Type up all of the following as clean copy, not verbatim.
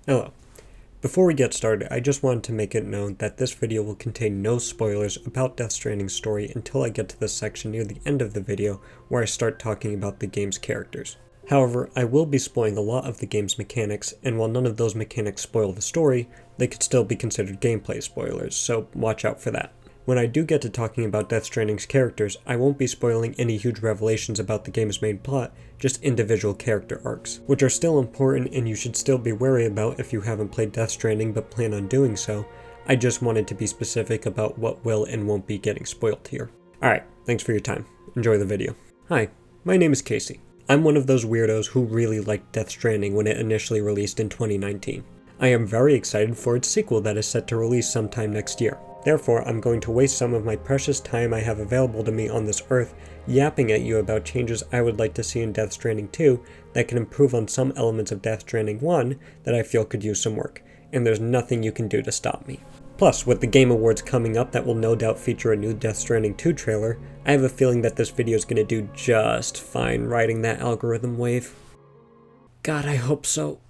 Hello. Before we get started, I just wanted to make it known that this video will contain no spoilers about Death Stranding's story until I get to the section near the end of the video where I start talking about the game's characters. However, I will be spoiling a lot of the game's mechanics, and while none of those mechanics spoil the story, they could still be considered gameplay spoilers, so watch out for that. When I do get to talking about Death Stranding's characters, I won't be spoiling any huge revelations about the game's main plot, just individual character arcs, which are still important and you should still be wary about if you haven't played Death Stranding but plan on doing so. I just wanted to be specific about what will and won't be getting spoiled here. Alright, thanks for your time. Enjoy the video. Hi, my name is Casey. I'm one of those weirdos who really liked Death Stranding when it initially released in 2019. I am very excited for its sequel that is set to release sometime next year. Therefore, I'm going to waste some of my precious time I have available to me on this earth yapping at you about changes I would like to see in Death Stranding 2 that can improve on some elements of Death Stranding 1 that I feel could use some work, and there's nothing you can do to stop me. Plus, with the Game Awards coming up that will no doubt feature a new Death Stranding 2 trailer, I have a feeling that this video is going to do just fine riding that algorithm wave. God, I hope so.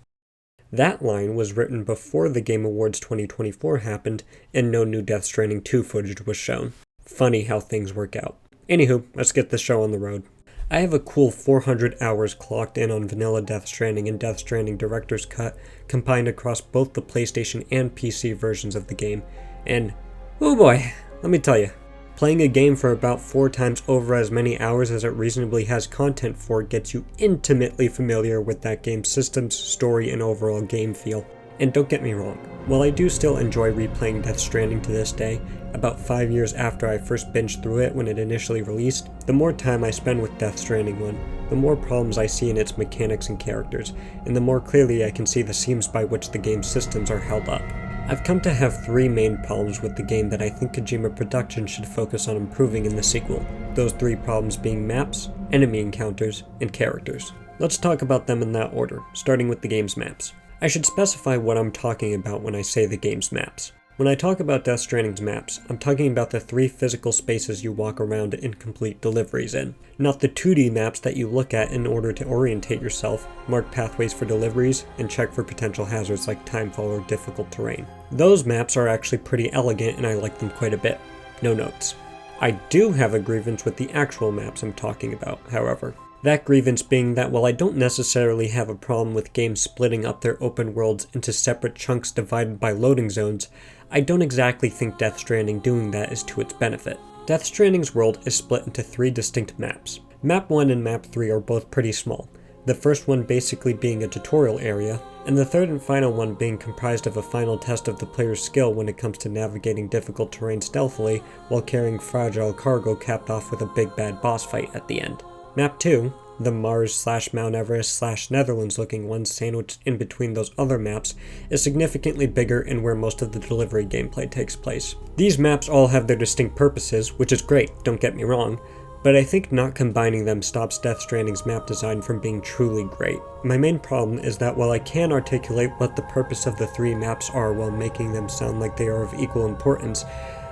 That line was written before the Game Awards 2024 happened and no new Death Stranding 2 footage was shown. Funny how things work out. Anywho, let's get the show on the road. I have a cool 400 hours clocked in on vanilla Death Stranding and Death Stranding Director's Cut combined across both the PlayStation and PC versions of the game, and oh boy, let me tell you, playing a game for about 4 times over as many hours as it reasonably has content for gets you intimately familiar with that game's systems, story, and overall game feel. And don't get me wrong, while I do still enjoy replaying Death Stranding to this day, about 5 years after I first binged through it when it initially released, the more time I spend with Death Stranding 1, the more problems I see in its mechanics and characters, and the more clearly I can see the seams by which the game's systems are held up. I've come to have 3 main problems with the game that I think Kojima Productions should focus on improving in the sequel, those 3 problems being maps, enemy encounters, and characters. Let's talk about them in that order, starting with the game's maps. I should specify what I'm talking about when I say the game's maps. When I talk about Death Stranding's maps, I'm talking about the 3 physical spaces you walk around and complete deliveries in, not the 2D maps that you look at in order to orientate yourself, mark pathways for deliveries, and check for potential hazards like timefall or difficult terrain. Those maps are actually pretty elegant and I like them quite a bit. No notes. I do have a grievance with the actual maps I'm talking about, however. That grievance being that while I don't necessarily have a problem with games splitting up their open worlds into separate chunks divided by loading zones, I don't exactly think Death Stranding doing that is to its benefit. Death Stranding's world is split into 3 distinct maps. Map 1 and Map 3 are both pretty small, the first one basically being a tutorial area, and the third and final one being comprised of a final test of the player's skill when it comes to navigating difficult terrain stealthily while carrying fragile cargo capped off with a big bad boss fight at the end. Map 2, the Mars/Mount Everest/Netherlands looking one sandwiched in between those other maps, is significantly bigger and where most of the delivery gameplay takes place. These maps all have their distinct purposes, which is great, don't get me wrong, but I think not combining them stops Death Stranding's map design from being truly great. My main problem is that while I can articulate what the purpose of the 3 maps are while making them sound like they are of equal importance,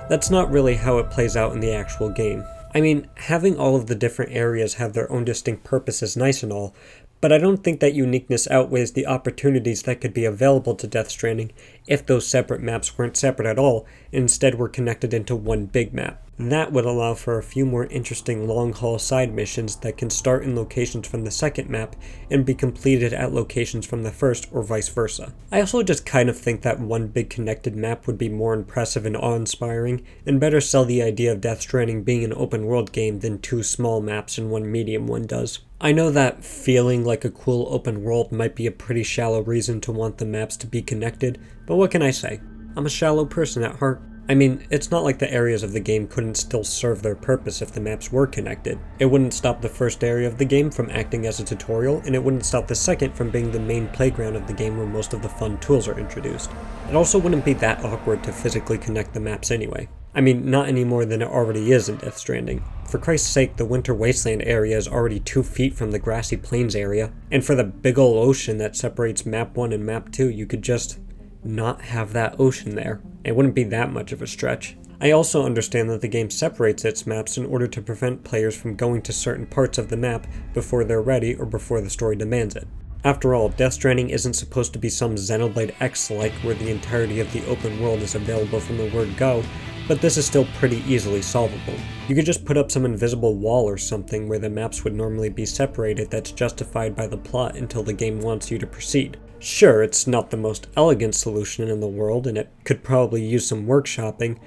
that's not really how it plays out in the actual game. I mean, having all of the different areas have their own distinct purpose is nice and all, but I don't think that uniqueness outweighs the opportunities that could be available to Death Stranding if those separate maps weren't separate at all and instead were connected into one big map. That would allow for a few more interesting long-haul side missions that can start in locations from the second map and be completed at locations from the first or vice versa. I also just kind of think that one big connected map would be more impressive and awe-inspiring and better sell the idea of Death Stranding being an open-world game than 2 small maps and 1 medium one does. I know that feeling like a cool open world might be a pretty shallow reason to want the maps to be connected, but what can I say? I'm a shallow person at heart. I mean, it's not like the areas of the game couldn't still serve their purpose if the maps were connected. It wouldn't stop the first area of the game from acting as a tutorial, and it wouldn't stop the second from being the main playground of the game where most of the fun tools are introduced. It also wouldn't be that awkward to physically connect the maps anyway. I mean, not any more than it already is in Death Stranding. For Christ's sake, the Winter Wasteland area is already 2 feet from the Grassy Plains area, and for the big ol' ocean that separates Map 1 and Map 2, you could just not have that ocean there. It wouldn't be that much of a stretch. I also understand that the game separates its maps in order to prevent players from going to certain parts of the map before they're ready or before the story demands it. After all, Death Stranding isn't supposed to be some Xenoblade X-like where the entirety of the open world is available from the word go, but this is still pretty easily solvable. You could just put up some invisible wall or something where the maps would normally be separated that's justified by the plot until the game wants you to proceed. Sure, it's not the most elegant solution in the world and it could probably use some workshopping,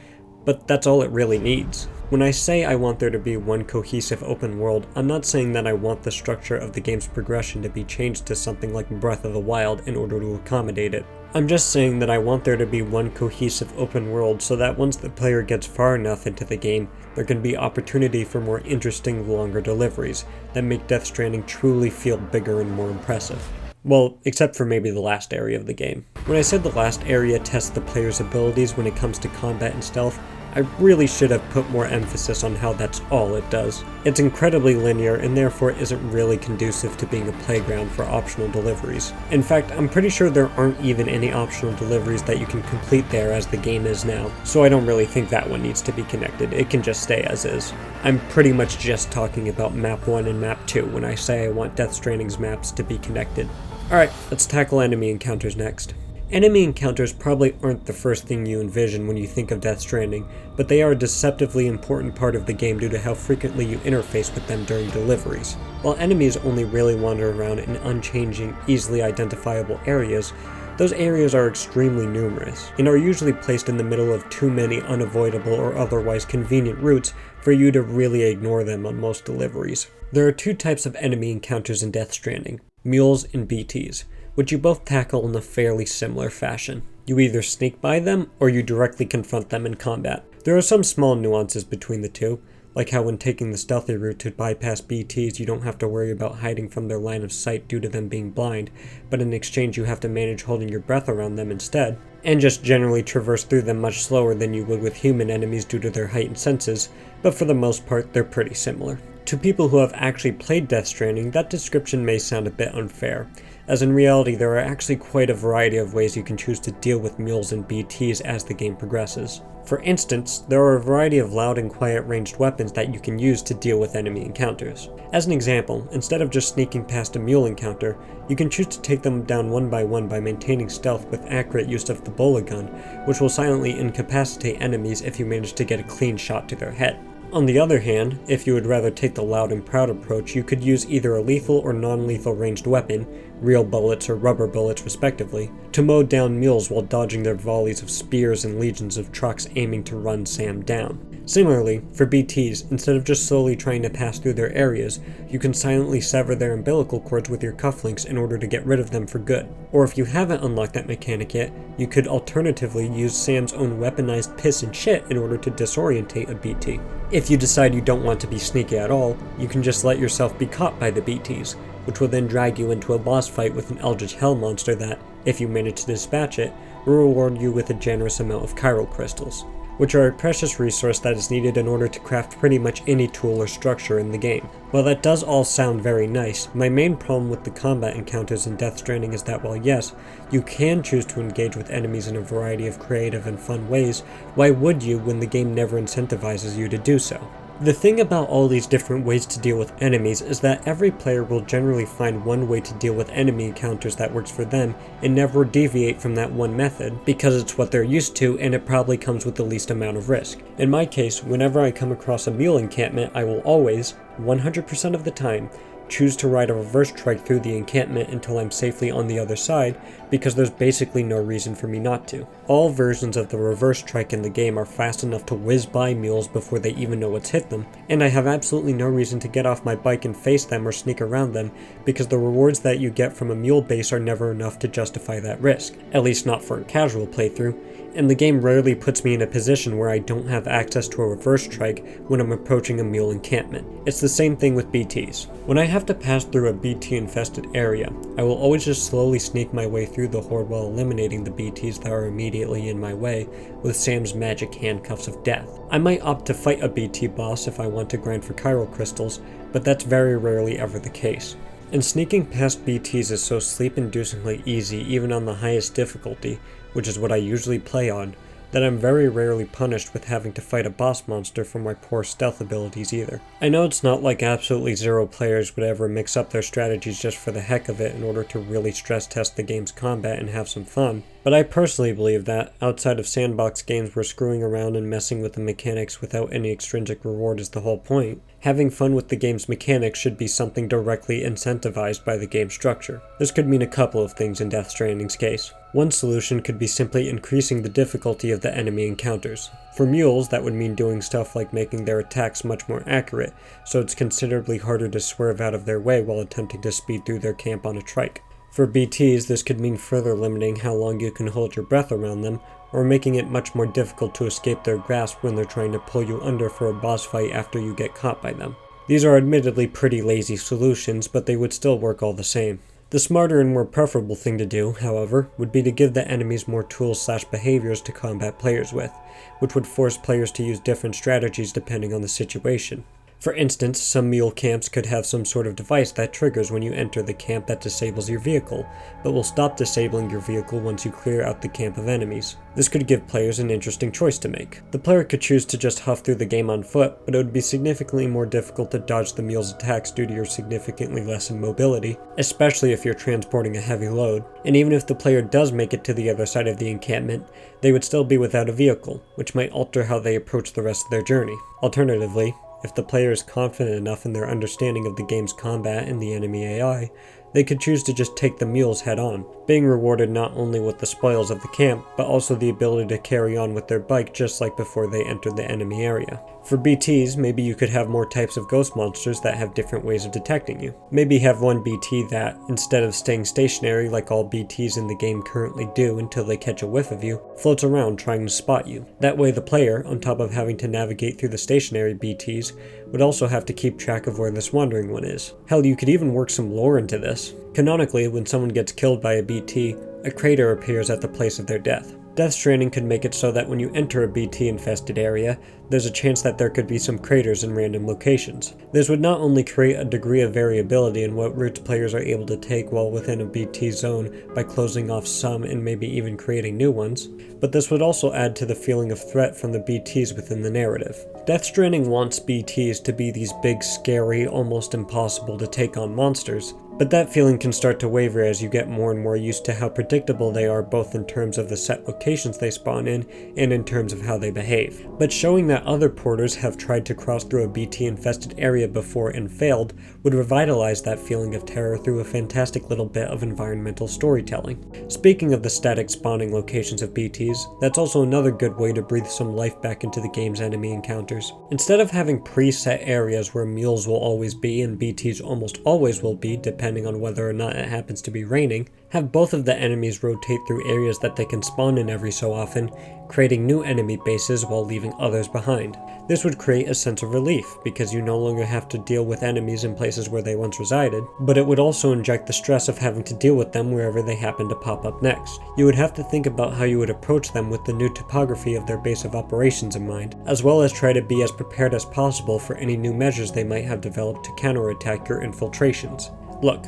but that's all it really needs. When I say I want there to be one cohesive open world, I'm not saying that I want the structure of the game's progression to be changed to something like Breath of the Wild in order to accommodate it. I'm just saying that I want there to be one cohesive open world so that once the player gets far enough into the game, there can be opportunity for more interesting, longer deliveries that make Death Stranding truly feel bigger and more impressive. Well, except for maybe the last area of the game. When I said the last area tests the player's abilities when it comes to combat and stealth, I really should have put more emphasis on how that's all it does. It's incredibly linear and therefore isn't really conducive to being a playground for optional deliveries. In fact, I'm pretty sure there aren't even any optional deliveries that you can complete there as the game is now, so I don't really think that one needs to be connected, it can just stay as is. I'm pretty much just talking about Map 1 and Map 2 when I say I want Death Stranding's maps to be connected. Alright, let's tackle enemy encounters next. Enemy encounters probably aren't the first thing you envision when you think of Death Stranding, but they are a deceptively important part of the game due to how frequently you interface with them during deliveries. While enemies only really wander around in unchanging, easily identifiable areas, those areas are extremely numerous, and are usually placed in the middle of too many unavoidable or otherwise convenient routes for you to really ignore them on most deliveries. There are two types of enemy encounters in Death Stranding: mules and BTs, which you both tackle in a fairly similar fashion. You either sneak by them, or you directly confront them in combat. There are some small nuances between the two, like how when taking the stealthy route to bypass BTs you don't have to worry about hiding from their line of sight due to them being blind, but in exchange you have to manage holding your breath around them instead, and just generally traverse through them much slower than you would with human enemies due to their heightened senses, but for the most part they're pretty similar. To people who have actually played Death Stranding, that description may sound a bit unfair, as in reality there are actually quite a variety of ways you can choose to deal with mules and BTs as the game progresses. For instance, there are a variety of loud and quiet ranged weapons that you can use to deal with enemy encounters. As an example, instead of just sneaking past a mule encounter, you can choose to take them down one by maintaining stealth with accurate use of the bola gun, which will silently incapacitate enemies if you manage to get a clean shot to their head. On the other hand, if you would rather take the loud and proud approach, you could use either a lethal or non-lethal ranged weapon, real bullets or rubber bullets respectively, to mow down mules while dodging their volleys of spears and legions of trucks aiming to run Sam down. Similarly, for BTs, instead of just slowly trying to pass through their areas, you can silently sever their umbilical cords with your cufflinks in order to get rid of them for good. Or if you haven't unlocked that mechanic yet, you could alternatively use Sam's own weaponized piss and shit in order to disorientate a BT. If you decide you don't want to be sneaky at all, you can just let yourself be caught by the BTs, which will then drag you into a boss fight with an eldritch hell monster that, if you manage to dispatch it, will reward you with a generous amount of chiral crystals, which are a precious resource that is needed in order to craft pretty much any tool or structure in the game. While that does all sound very nice, my main problem with the combat encounters in Death Stranding is that while yes, you can choose to engage with enemies in a variety of creative and fun ways, why would you when the game never incentivizes you to do so? The thing about all these different ways to deal with enemies is that every player will generally find one way to deal with enemy encounters that works for them and never deviate from that one method because it's what they're used to and it probably comes with the least amount of risk. In my case, whenever I come across a mule encampment, I will always, 100% of the time, choose to ride a reverse trike through the encampment until I'm safely on the other side, because there's basically no reason for me not to. All versions of the reverse trike in the game are fast enough to whiz by mules before they even know what's hit them, and I have absolutely no reason to get off my bike and face them or sneak around them, because the rewards that you get from a mule base are never enough to justify that risk, at least not for a casual playthrough, and the game rarely puts me in a position where I don't have access to a reverse trike when I'm approaching a mule encampment. It's the same thing with BTs. When I have to pass through a BT infested area, I will always just slowly sneak my way through the horde while eliminating the BTs that are immediately in my way with Sam's magic handcuffs of death. I might opt to fight a BT boss if I want to grind for chiral crystals, but that's very rarely ever the case. And sneaking past BTs is so sleep-inducingly easy even on the highest difficulty, which is what I usually play on, that I'm very rarely punished with having to fight a boss monster for my poor stealth abilities either. I know it's not like absolutely zero players would ever mix up their strategies just for the heck of it in order to really stress test the game's combat and have some fun, but I personally believe that, outside of sandbox games where screwing around and messing with the mechanics without any extrinsic reward is the whole point, having fun with the game's mechanics should be something directly incentivized by the game structure. This could mean a couple of things in Death Stranding's case. One solution could be simply increasing the difficulty of the enemy encounters. For mules, that would mean doing stuff like making their attacks much more accurate, so it's considerably harder to swerve out of their way while attempting to speed through their camp on a trike. For BTs, this could mean further limiting how long you can hold your breath around them, or making it much more difficult to escape their grasp when they're trying to pull you under for a boss fight after you get caught by them. These are admittedly pretty lazy solutions, but they would still work all the same. The smarter and more preferable thing to do, however, would be to give the enemies more tools/behaviors to combat players with, which would force players to use different strategies depending on the situation. For instance, some mule camps could have some sort of device that triggers when you enter the camp that disables your vehicle, but will stop disabling your vehicle once you clear out the camp of enemies. This could give players an interesting choice to make. The player could choose to just huff through the game on foot, but it would be significantly more difficult to dodge the mule's attacks due to your significantly lessened mobility, especially if you're transporting a heavy load. And even if the player does make it to the other side of the encampment, they would still be without a vehicle, which might alter how they approach the rest of their journey. Alternatively, if the player is confident enough in their understanding of the game's combat and the enemy AI, they could choose to just take the mules head on, being rewarded not only with the spoils of the camp, but also the ability to carry on with their bike just like before they entered the enemy area. For BTs, maybe you could have more types of ghost monsters that have different ways of detecting you. Maybe have one BT that, instead of staying stationary like all BTs in the game currently do until they catch a whiff of you, floats around trying to spot you. That way the player, on top of having to navigate through the stationary BTs, would also have to keep track of where this wandering one is. Hell, you could even work some lore into this. Canonically, when someone gets killed by a BT, a crater appears at the place of their death. Death Stranding could make it so that when you enter a BT-infested area, there's a chance that there could be some craters in random locations. This would not only create a degree of variability in what routes players are able to take while within a BT zone by closing off some and maybe even creating new ones, but this would also add to the feeling of threat from the BTs within the narrative. Death Stranding wants BTs to be these big, scary, almost impossible to take on monsters, but that feeling can start to waver as you get more and more used to how predictable they are, both in terms of the set locations they spawn in and in terms of how they behave. But showing that other porters have tried to cross through a BT-infested area before and failed would revitalize that feeling of terror through a fantastic little bit of environmental storytelling. Speaking of the static spawning locations of BTs, that's also another good way to breathe some life back into the game's enemy encounters. Instead of having preset areas where mules will always be and BTs almost always will be, depending on whether or not it happens to be raining, have both of the enemies rotate through areas that they can spawn in every so often, creating new enemy bases while leaving others behind. This would create a sense of relief, because you no longer have to deal with enemies in places where they once resided, but it would also inject the stress of having to deal with them wherever they happen to pop up next. You would have to think about how you would approach them with the new topography of their base of operations in mind, as well as try to be as prepared as possible for any new measures they might have developed to counterattack your infiltrations. Look,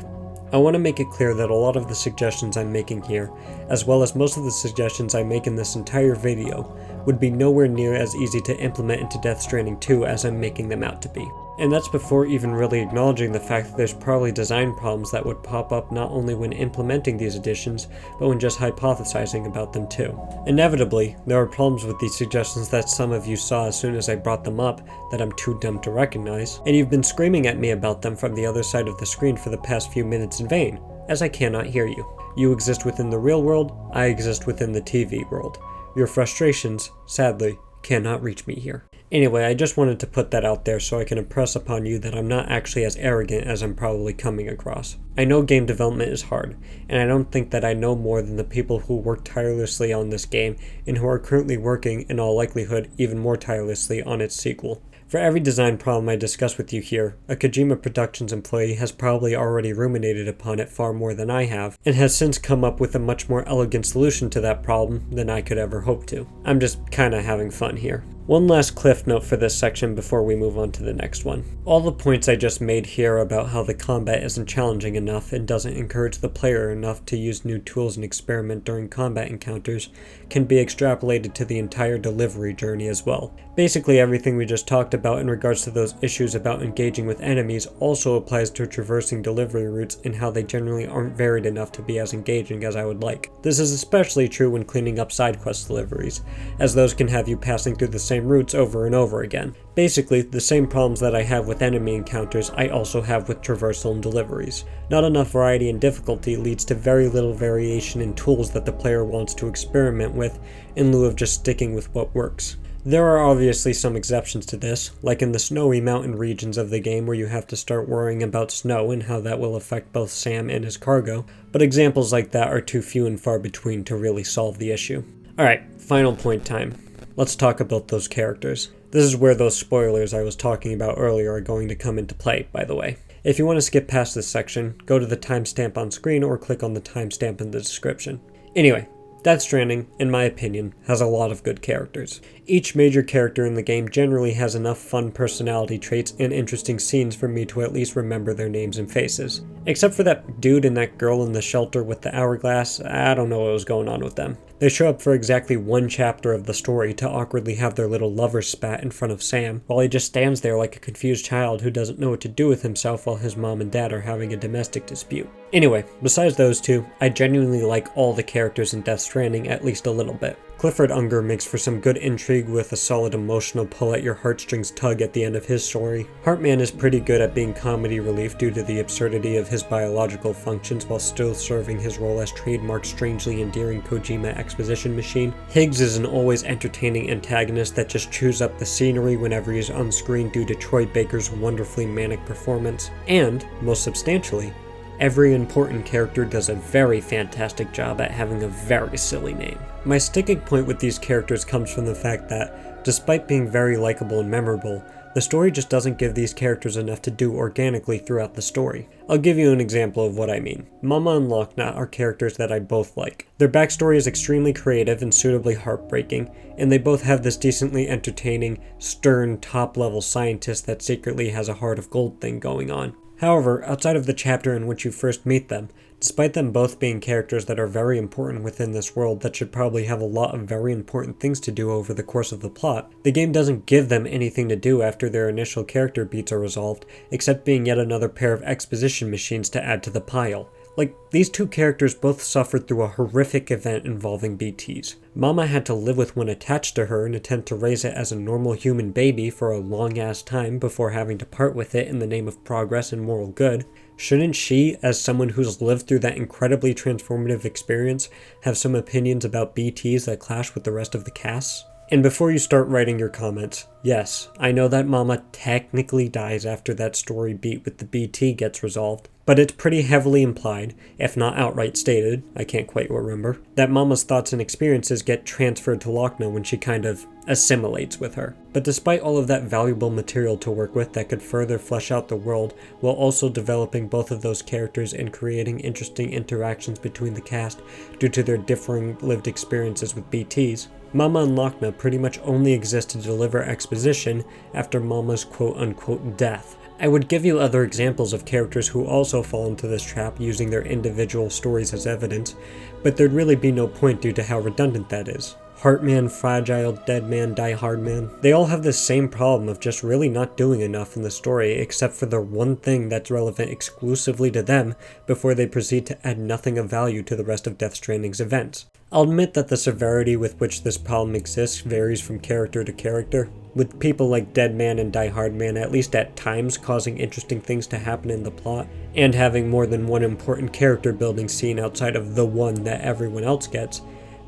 I want to make it clear that a lot of the suggestions I'm making here, as well as most of the suggestions I make in this entire video, would be nowhere near as easy to implement into Death Stranding 2 as I'm making them out to be. And that's before even really acknowledging the fact that there's probably design problems that would pop up not only when implementing these additions, but when just hypothesizing about them too. Inevitably, there are problems with these suggestions that some of you saw as soon as I brought them up that I'm too dumb to recognize, and you've been screaming at me about them from the other side of the screen for the past few minutes in vain, as I cannot hear you. You exist within the real world, I exist within the TV world. Your frustrations, sadly, cannot reach me here. Anyway, I just wanted to put that out there so I can impress upon you that I'm not actually as arrogant as I'm probably coming across. I know game development is hard, and I don't think that I know more than the people who work tirelessly on this game and who are currently working, in all likelihood, even more tirelessly on its sequel. For every design problem I discuss with you here, a Kojima Productions employee has probably already ruminated upon it far more than I have, and has since come up with a much more elegant solution to that problem than I could ever hope to. I'm just kinda having fun here. One last cliff note for this section before we move on to the next one. All the points I just made here about how the combat isn't challenging enough and doesn't encourage the player enough to use new tools and experiment during combat encounters can be extrapolated to the entire delivery journey as well. Basically everything we just talked about in regards to those issues about engaging with enemies also applies to traversing delivery routes and how they generally aren't varied enough to be as engaging as I would like. This is especially true when cleaning up side quest deliveries, as those can have you passing through the same routes over and over again. Basically, the same problems that I have with enemy encounters I also have with traversal and deliveries. Not enough variety and difficulty leads to very little variation in tools that the player wants to experiment with in lieu of just sticking with what works. There are obviously some exceptions to this, like in the snowy mountain regions of the game where you have to start worrying about snow and how that will affect both Sam and his cargo, but examples like that are too few and far between to really solve the issue. Alright, final point time. Let's talk about those characters. This is where those spoilers I was talking about earlier are going to come into play, by the way. If you want to skip past this section, go to the timestamp on screen or click on the timestamp in the description. Anyway, Death Stranding, in my opinion, has a lot of good characters. Each major character in the game generally has enough fun personality traits and interesting scenes for me to at least remember their names and faces. Except for that dude and that girl in the shelter with the hourglass, I don't know what was going on with them. They show up for exactly one chapter of the story to awkwardly have their little lover spat in front of Sam, while he just stands there like a confused child who doesn't know what to do with himself while his mom and dad are having a domestic dispute. Anyway, besides those two, I genuinely like all the characters in Death Stranding at least a little bit. Clifford Unger makes for some good intrigue with a solid emotional pull at your heartstrings tug at the end of his story. Heartman is pretty good at being comedy relief due to the absurdity of his biological functions while still serving his role as trademark strangely endearing Kojima exposition machine. Higgs is an always entertaining antagonist that just chews up the scenery whenever he's on screen due to Troy Baker's wonderfully manic performance. And, most substantially, every important character does a very fantastic job at having a very silly name. My sticking point with these characters comes from the fact that, despite being very likable and memorable, the story just doesn't give these characters enough to do organically throughout the story. I'll give you an example of what I mean. Mama and Lochna are characters that I both like. Their backstory is extremely creative and suitably heartbreaking, and they both have this decently entertaining, stern, top-level scientist that secretly has a heart of gold thing going on. However, outside of the chapter in which you first meet them, despite them both being characters that are very important within this world that should probably have a lot of very important things to do over the course of the plot, the game doesn't give them anything to do after their initial character beats are resolved, except being yet another pair of exposition machines to add to the pile. Like, these two characters both suffered through a horrific event involving BTs. Mama had to live with one attached to her and attempt to raise it as a normal human baby for a long-ass time before having to part with it in the name of progress and moral good. Shouldn't she, as someone who's lived through that incredibly transformative experience, have some opinions about BTs that clash with the rest of the cast? And before you start writing your comments, yes, I know that Mama technically dies after that story beat with the BT gets resolved, but it's pretty heavily implied, if not outright stated, I can't quite remember, that Mama's thoughts and experiences get transferred to Lochna when she kind of assimilates with her. But despite all of that valuable material to work with that could further flesh out the world, while also developing both of those characters and creating interesting interactions between the cast due to their differing lived experiences with BTs, Mama and Lochna pretty much only exist to deliver exposition after Mama's quote-unquote death. I would give you other examples of characters who also fall into this trap using their individual stories as evidence, but there'd really be no point due to how redundant that is. Heartman, Fragile, Deadman, Die Hard Man, they all have the same problem of just really not doing enough in the story except for the one thing that's relevant exclusively to them before they proceed to add nothing of value to the rest of Death Stranding's events. I'll admit that the severity with which this problem exists varies from character to character, with people like Deadman and Die Hard Man at least at times causing interesting things to happen in the plot, and having more than one important character building scene outside of the one that everyone else gets,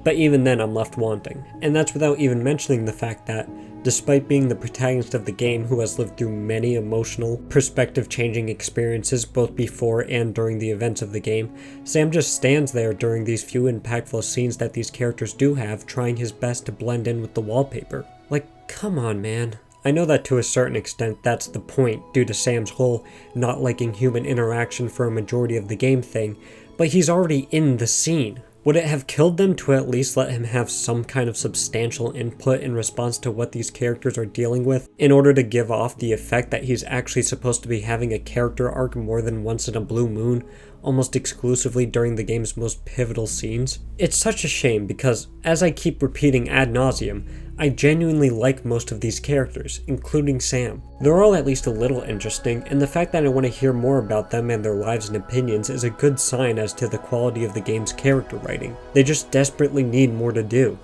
but even then I'm left wanting. And that's without even mentioning the fact that, despite being the protagonist of the game who has lived through many emotional, perspective-changing experiences both before and during the events of the game, Sam just stands there during these few impactful scenes that these characters do have, trying his best to blend in with the wallpaper. Like, come on, man. I know that to a certain extent that's the point, due to Sam's whole not liking human interaction for a majority of the game thing, but he's already in the scene. Would it have killed them to at least let him have some kind of substantial input in response to what these characters are dealing with, in order to give off the effect that he's actually supposed to be having a character arc more than once in a blue moon, almost exclusively during the game's most pivotal scenes? It's such a shame because, as I keep repeating ad nauseum, I genuinely like most of these characters, including Sam. They're all at least a little interesting, and the fact that I want to hear more about them and their lives and opinions is a good sign as to the quality of the game's character writing. They just desperately need more to do.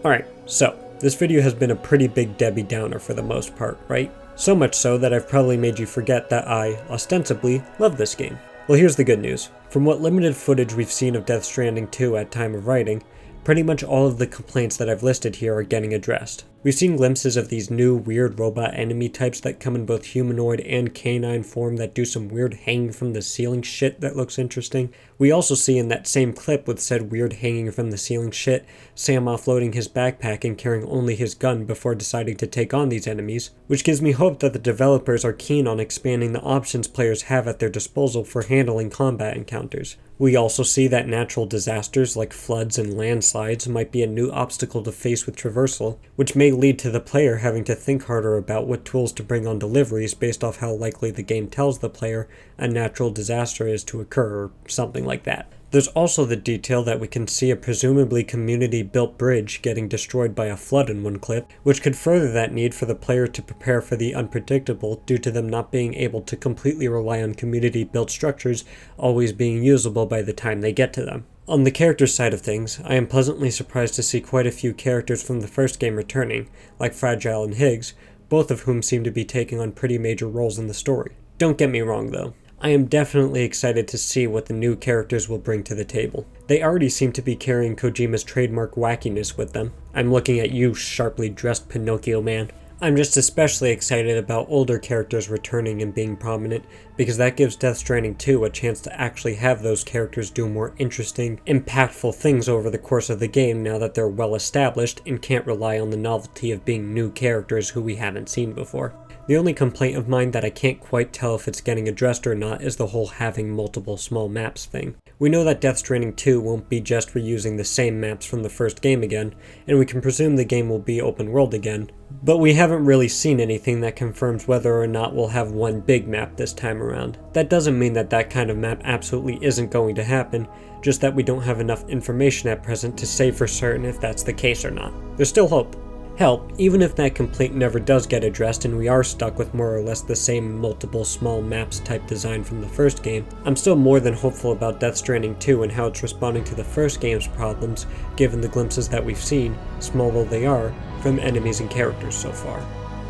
Alright, so, this video has been a pretty big Debbie Downer for the most part, right? So much so that I've probably made you forget that I, ostensibly, love this game. Well, here's the good news. From what limited footage we've seen of Death Stranding 2 at time of writing, pretty much all of the complaints that I've listed here are getting addressed. We've seen glimpses of these new weird robot enemy types that come in both humanoid and canine form that do some weird hanging from the ceiling shit that looks interesting. We also see in that same clip with said weird hanging from the ceiling shit, Sam offloading his backpack and carrying only his gun before deciding to take on these enemies, which gives me hope that the developers are keen on expanding the options players have at their disposal for handling combat encounters. We also see that natural disasters like floods and landslides might be a new obstacle to face with traversal, which may lead to the player having to think harder about what tools to bring on deliveries based off how likely the game tells the player a natural disaster is to occur, or something like that. There's also the detail that we can see a presumably community-built bridge getting destroyed by a flood in one clip, which could further that need for the player to prepare for the unpredictable due to them not being able to completely rely on community-built structures always being usable by the time they get to them. On the character side of things, I am pleasantly surprised to see quite a few characters from the first game returning, like Fragile and Higgs, both of whom seem to be taking on pretty major roles in the story. Don't get me wrong though. I am definitely excited to see what the new characters will bring to the table. They already seem to be carrying Kojima's trademark wackiness with them. I'm looking at you, sharply dressed Pinocchio man. I'm just especially excited about older characters returning and being prominent, because that gives Death Stranding 2 a chance to actually have those characters do more interesting, impactful things over the course of the game now that they're well established and can't rely on the novelty of being new characters who we haven't seen before. The only complaint of mine that I can't quite tell if it's getting addressed or not is the whole having multiple small maps thing. We know that Death Stranding 2 won't be just reusing the same maps from the first game again, and we can presume the game will be open world again, but we haven't really seen anything that confirms whether or not we'll have one big map this time around. That doesn't mean that that kind of map absolutely isn't going to happen, just that we don't have enough information at present to say for certain if that's the case or not. There's still hope. Hell, even if that complaint never does get addressed and we are stuck with more or less the same multiple small maps type design from the first game, I'm still more than hopeful about Death Stranding 2 and how it's responding to the first game's problems, given the glimpses that we've seen, small though they are, from enemies and characters so far.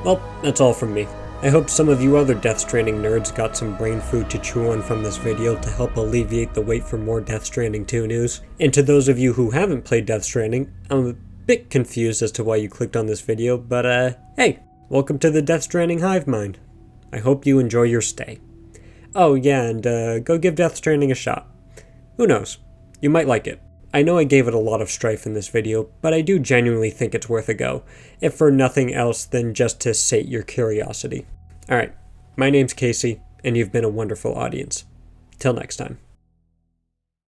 Well, that's all from me. I hope some of you other Death Stranding nerds got some brain food to chew on from this video to help alleviate the wait for more Death Stranding 2 news. And to those of you who haven't played Death Stranding, I'm a bit confused as to why you clicked on this video, but hey, welcome to the Death Stranding hive mind. I hope you enjoy your stay. Oh yeah, and go give Death Stranding a shot. Who knows, you might like it. I know I gave it a lot of strife in this video, but I do genuinely think it's worth a go, if for nothing else than just to sate your curiosity. Alright, my name's Casey, and you've been a wonderful audience. Till next time.